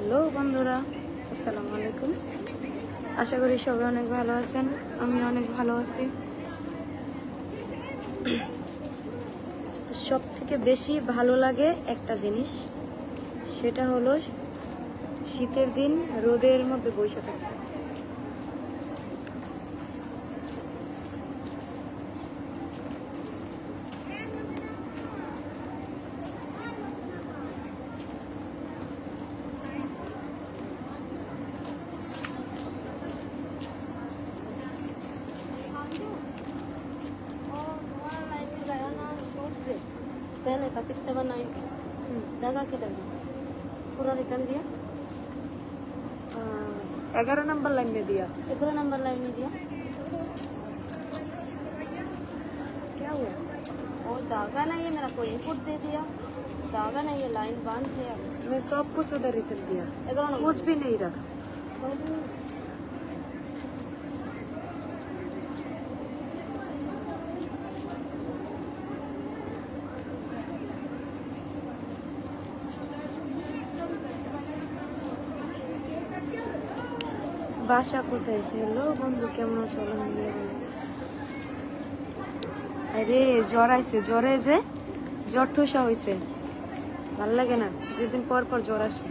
Hello বন্ধুরা, আসসালামু আলাইকুম। আশা করি সবাই অনেক ভালো আছেন, আমি অনেক ভালো আছি। সব থেকে বেশি ভালো লাগে একটা জিনিস, সেটা হলো শীতের দিন রোদের মধ্যে বসে থাকতে। पहले का 679 धागा किधर है पूरा रिटर्न दिया 11 नंबर लाइन में दिया। 11 नंबर लाइन में दिया क्या हुआ? और धागा नहीं है मेरा कोई इनपुट दे दिया धागा नहीं है लाइन बंद है अब मैं सब कुछ उधर रिटर्न दिया, 11 नंबर कुछ भी नहीं रखा। বাসা কোথায়? হ্যালো বন্ধু, কেমন আছো? আলহামদুলিল্লাহ। আরে জ্বর আইছে, জ্বরে যে জ্বর ঠোসা হয়েছে, ভাল লাগে না, দুদিন পর পর জ্বর আসে।